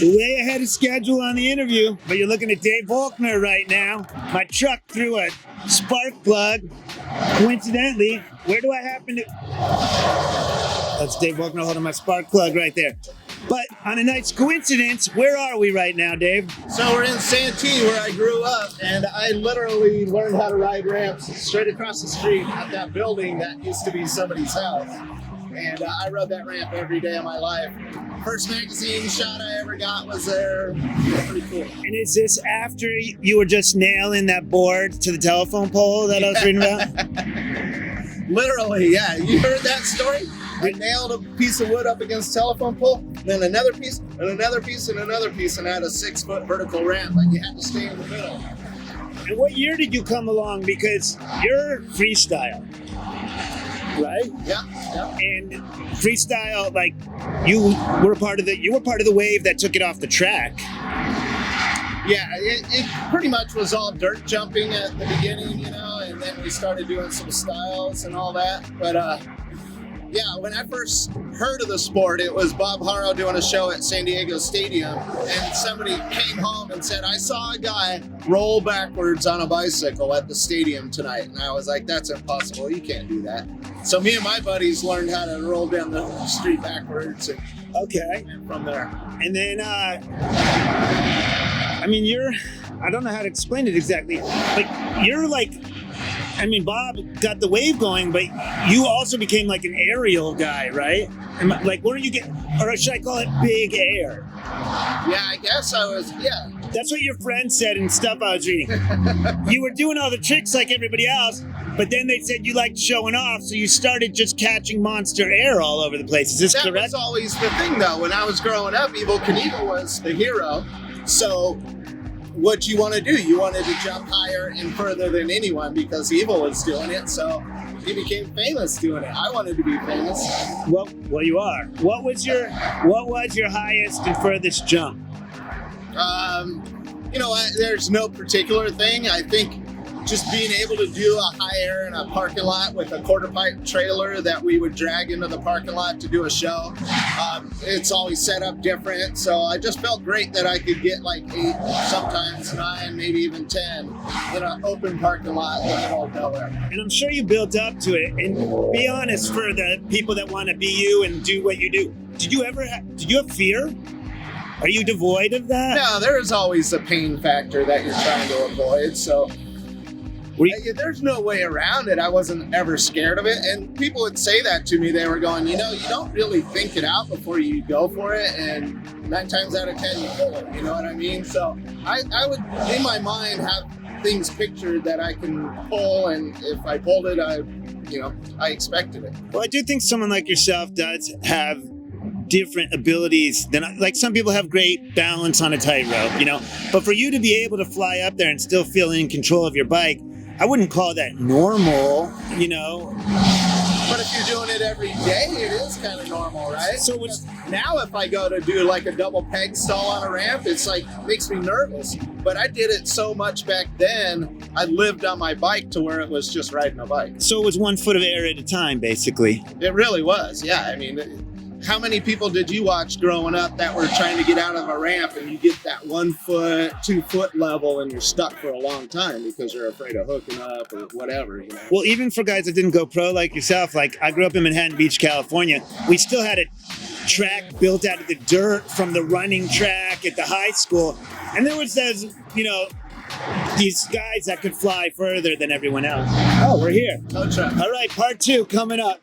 Way ahead of schedule on the interview, but you're looking at Dave Voelker right now. My truck threw a spark plug. Coincidentally, where do I happen to... That's Dave Voelker holding my spark plug right there. But on a nice coincidence, where are we right now, Dave? So we're in Santee, where I grew up, and I literally learned how to ride ramps straight across the street at that building that used to be somebody's house. And I rode that ramp every day of my life. First magazine shot I ever got was there. Pretty cool. And is this after you were just nailing that board to the telephone pole that I was reading about? Literally, yeah. You heard that story? I nailed a piece of wood up against a telephone pole, then another piece, and another piece, and another piece, and I had a 6-foot vertical ramp, and you had to stay in the middle. And what year did you come along? Because you're freestyle, right? Yeah. And freestyle, like you were part of the wave that took it off the track. Yeah, it pretty much was all dirt jumping at the beginning, you know, and then we started doing some styles and all that. But yeah, when I first heard of the sport, it was Bob Harrow doing a show at San Diego Stadium, and somebody came home and said, I saw a guy roll backwards on a bicycle at the stadium tonight. And I was like, that's impossible. You can't do that. So me and my buddies learned how to roll down the street backwards. And from there. And then, I mean, I don't know how to explain it exactly, but you're like, I mean, Bob got the wave going, but you also became like an aerial guy, right? Like, where do you get, or should I call it big air? Yeah, I guess I was, yeah. That's what your friend said in stuff I was reading. You were doing all the tricks like everybody else, but then they said you liked showing off, so you started just catching monster air all over the place. Is this correct? That was always the thing, though. When I was growing up, Evel Knievel was the hero. So what you want to do? You wanted to jump higher and further than anyone because Evel was doing it, so he became famous doing it. I wanted to be famous. Well, you are. What was your highest and furthest jump? You know what? There's no particular thing. I think just being able to do a high air in a parking lot with a quarter pipe trailer that we would drag into the parking lot to do a show. It's always set up different. So I just felt great that I could get like 8, sometimes 9, maybe even 10 in an open parking lot in the middle of nowhere. And I'm sure you built up to it. And be honest, for the people that want to be you and do what you do, did you have fear? Are you devoid of that? No, there's always a pain factor that you're trying to avoid. So there's no way around it. I wasn't ever scared of it. And people would say that to me. They were going, you know, you don't really think it out before you go for it. And 9 times out of 10, you pull it. You know what I mean? So I would, in my mind, have things pictured that I can pull. And if I pulled it, I expected it. Well, I do think someone like yourself does have different abilities than, like, some people have great balance on a tightrope, you know, but for you to be able to fly up there and still feel in control of your bike, I wouldn't call that normal, you know. But if you're doing it every day, it is kind of normal, right? So now if I go to do like a double peg stall on a ramp, it's like, makes me nervous. But I did it so much back then, I lived on my bike to where it was just riding a bike. So it was 1 foot of air at a time, basically. It really was, yeah. I mean, how many people did you watch growing up that were trying to get out of a ramp and you get that 1 foot, 2 foot level and you're stuck for a long time because you're afraid of hooking up or whatever, you know? Well, even for guys that didn't go pro like yourself, like I grew up in Manhattan Beach, California, we still had a track built out of the dirt from the running track at the high school. And there was those, you know, these guys that could fly further than everyone else. Oh, we're here. No trouble. All right, part 2 coming up.